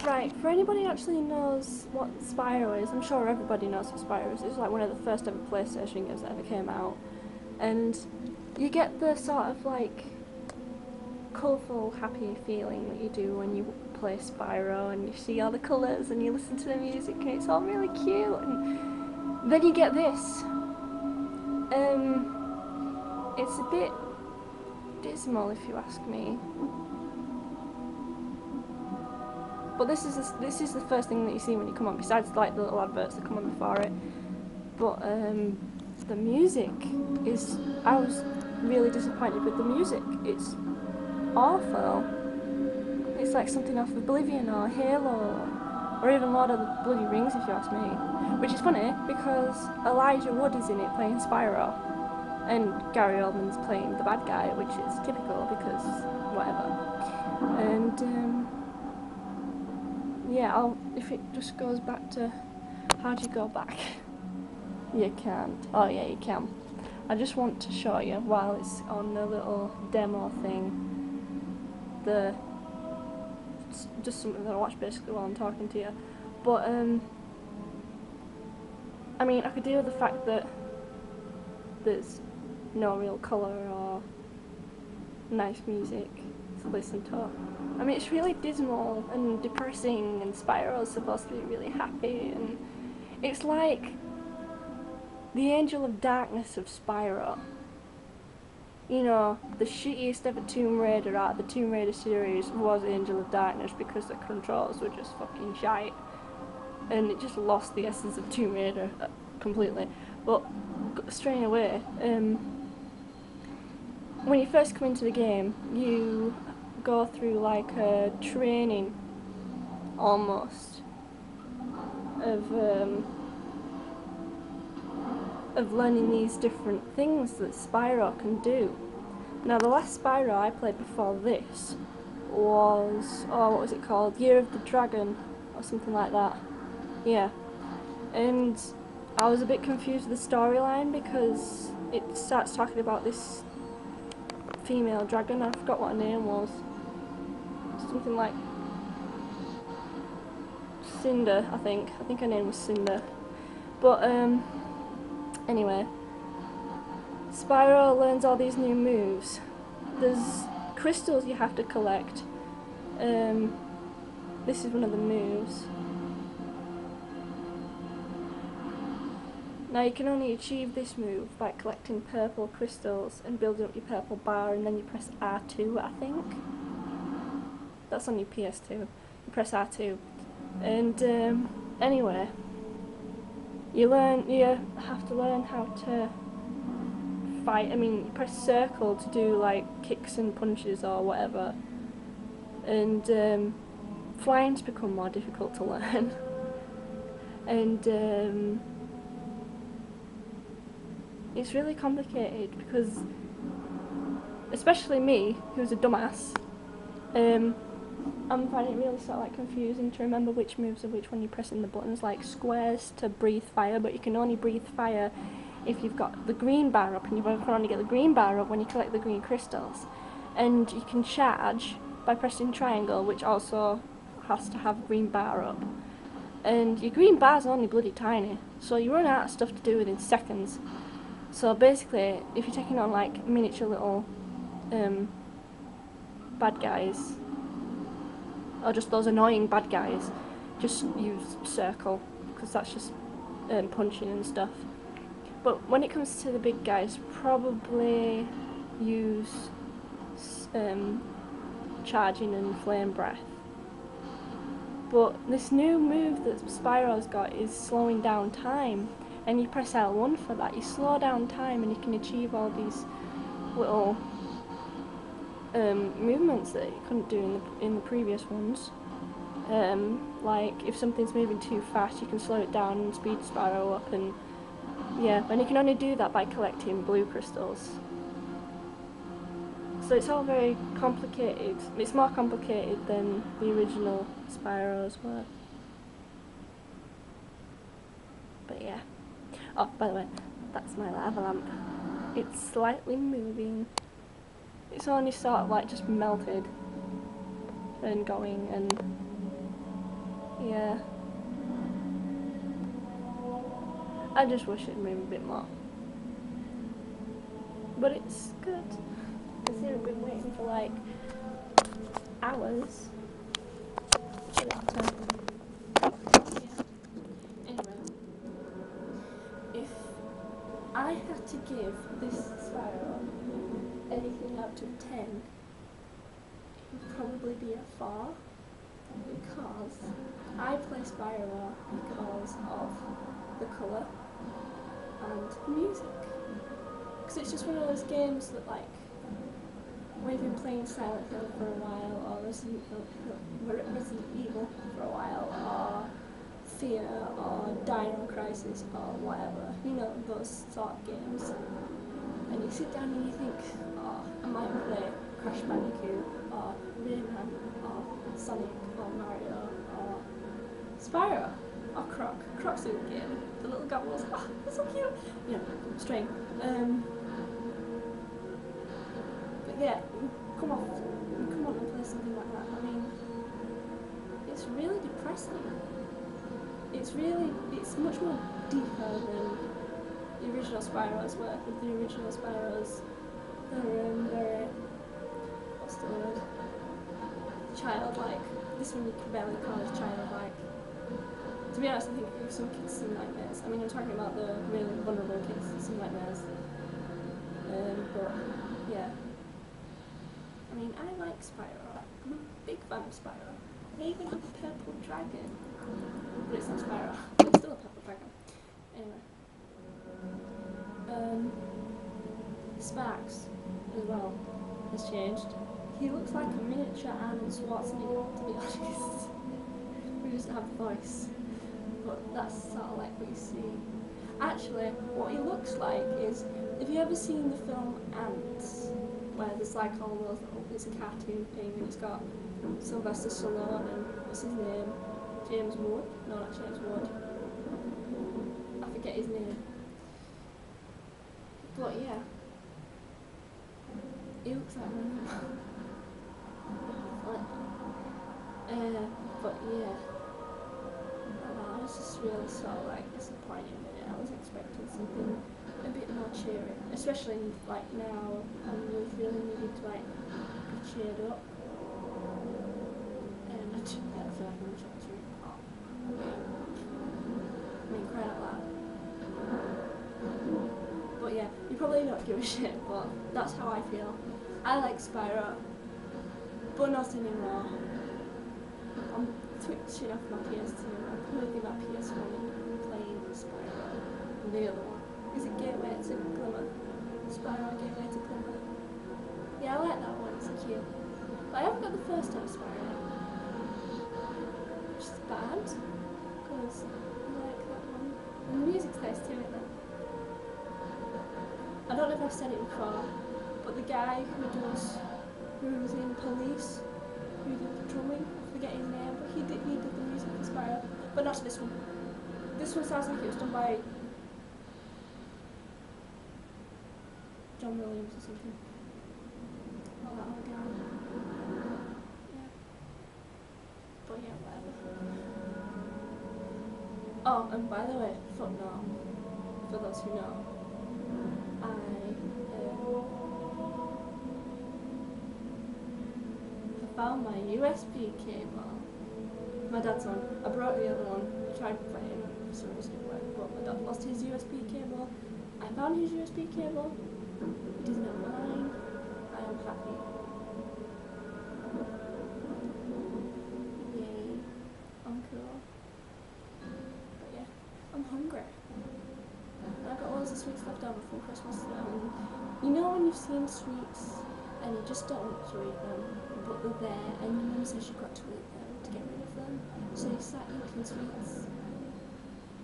Right, for anybody who actually knows what Spyro is, I'm sure everybody knows what Spyro is. It's like one of the first ever PlayStation games that ever came out. And you get the sort of like colourful, happy feeling that you do when you play Spyro and you see all the colours and you listen to the music and it's all really cute. And then you get this. It's a bit dismal if you ask me. But this is the first thing that you see when you come on, besides like the little adverts that come on before it. But the music is, I was really disappointed with the music. It's awful. It's like something off Oblivion or Halo, or even Lord of the Bloody Rings if you ask me. Which is funny because Elijah Wood is in it playing Spyro, and Gary Oldman's playing the bad guy, which is typical because whatever. And yeah, if it just goes back to, how do you go back? You can't. Oh yeah, you can. I just want to show you while it's on the little demo thing. It's just something that I watch basically while I'm talking to you. But I mean, I could deal with the fact that there's no real colour or nice music to listen to. I mean, it's really dismal and depressing, and Spyro's supposed to be really happy, and it's like the Angel of Darkness of Spyro. You know, the shittiest ever Tomb Raider out of the Tomb Raider series was Angel of Darkness because the controls were just fucking shite. And it just lost the essence of Tomb Raider completely. But, straight away, when you first come into the game, you go through like a training, almost, of learning these different things that Spyro can do. Now the last Spyro I played before this was, what was it called? Year of the Dragon, or something like that. Yeah. And I was a bit confused with the storyline because it starts talking about this female dragon. I forgot what her name was. Something like Cinder, I think. I think her name was Cinder. But anyway, Spyro learns all these new moves. There's crystals you have to collect. This is one of the moves. Now you can only achieve this move by collecting purple crystals and building up your purple bar, and then you press R2, I think. That's on your PS2. You press R2. And anyway, you have to learn how to fight. I mean, you press circle to do like kicks and punches or whatever. And flying's become more difficult to learn. And it's really complicated because, especially me, who's a dumbass, I'm finding it really sort of like confusing to remember which moves are which when you're pressing the buttons, like squares to breathe fire, but you can only breathe fire if you've got the green bar up, and you can only get the green bar up when you collect the green crystals. And you can charge by pressing triangle, which also has to have green bar up. And your green bar's only bloody tiny, so you run out of stuff to do within seconds. So basically, if you're taking on like miniature little bad guys, or just those annoying bad guys, just use circle, because that's just punching and stuff. But when it comes to the big guys, probably use charging and flame breath. But this new move that Spyro's got is slowing down time, and you press L1 for that. You slow down time and you can achieve all these little movements that you couldn't do in the previous ones. Like if something's moving too fast, you can slow it down and speed Spyro up, and yeah, and you can only do that by collecting blue crystals. So it's all very complicated. It's more complicated than the original Spyros were. But yeah. Oh, by the way, that's my lava lamp. It's slightly moving. It's only sort of like just melted and going, and Yeah. I just wish it'd move a bit more. But it's good. Because I've been waiting for like hours for it to. Yeah. Anyway, if I had to give this Spyro anything out of 10, it would probably be a 4. Because I play Spyro because of the colour and the music. Because it's just one of those games that, like, we've been playing Silent Hill for a while, or Resident Evil for a while, or Fear, or Dino Crisis, or whatever. You know, those sort of games. And you sit down and you think, oh, I might play Crash Bandicoot, or Rayman, or Sonic, or Mario, or Spyro, or Croc. Croc's a good game. The little gobbles, oh, they're so cute. You know, string. But yeah, come on and play something like that. I mean, it's really depressing. It's much more deeper than the original Spyros were. With the original Spyros, they're very, what's the word? Childlike. This one you can barely call it childlike. To be honest, I think some kids some nightmares. I mean, I'm talking about the really vulnerable kids, some nightmares. But yeah. I mean, I like Spyro. I'm a big fan of Spyro. I even have a purple dragon. But it's not Spyro. It's still a purple dragon. Anyway. Sparks, as well, has changed. He looks like a miniature Arnold Schwarzenegger, to be honest. We just have the voice. But that's sort of like what you see. Actually, what he looks like is, have you ever seen the film Ants? Where there's like all those little, it's a cartoon thing and it's got Sylvester Stallone and what's his name? James Wood? No, not James Wood. I forget his name. But yeah. He looks like one. But yeah. I was just really sort of like disappointed in it. I was expecting something a bit more cheery, especially like now I'm really needed to like be cheered up. And I feel like I'm trying to I mean, crying out loud. But yeah, you probably don't give a shit, but that's how I feel. I like Spyro, but not anymore. I'm switching off my PS2. I'm putting my PS1 and playing Spyro. And the other one. Is it Gateway to Glimmer? Spyro Gateway to Glimmer. Yeah, I like that one, it's cute. But I haven't got the first time Spyro. Which is bad, because I like that one. And the music's nice too, isn't it? I don't know if I've said it before, but the guy who was in Police, who did the drumming, I forget his name, but he did the music for Spyro. But not this one. This one sounds like it was done by John Williams or something. Oh, that other guy. Yeah. But yeah, whatever. Oh, and by the way, footnote, for those who know, I found my USB cable. My dad's one. I brought the other one. I tried playing it for some reason it worked, but my dad lost his USB cable. I found his USB cable. It is now mine. I am happy. Yay. I'm cool. But yeah, I'm hungry. And I've got loads of sweets left over from Christmas. You know when you've seen sweets and you just don't want to eat them, but they're there and your mum says you've got to eat them to get rid of them. So you start eating sweets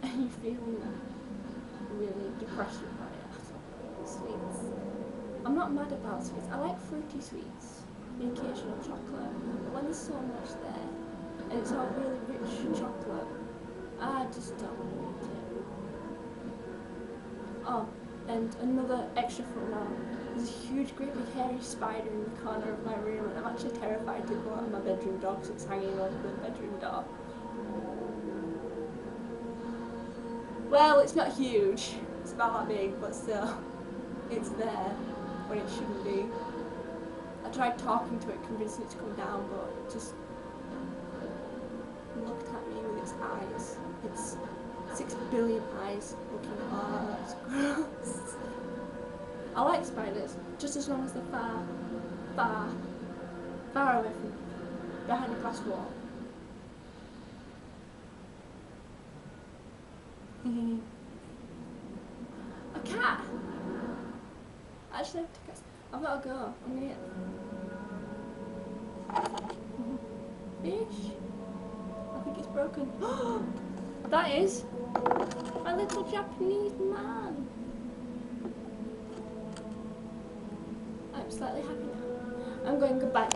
and you're feeling really depressed by it. Sweets. I'm not mad about sweets. I like fruity sweets, the occasional chocolate, but when there's so much there and it's all really rich chocolate, I just don't want to eat it. Oh, and another extra footnote. There's a huge, great big hairy spider in the corner of my room, and I'm actually terrified to go out of my bedroom door because it's hanging over the bedroom door. Well, it's not huge. It's about that big, but still, it's there when it shouldn't be. I tried talking to it, convincing it to come down, but it just looked at me with its eyes. Its 6 billion eyes looking at us. It's gross. I like spiders, just as long as they're far away from behind a glass wall. A cat? Actually, I've got to go. I'm gonna get fish. I think it's broken. That is my little Japanese man. I'm slightly happy now. I'm going goodbye.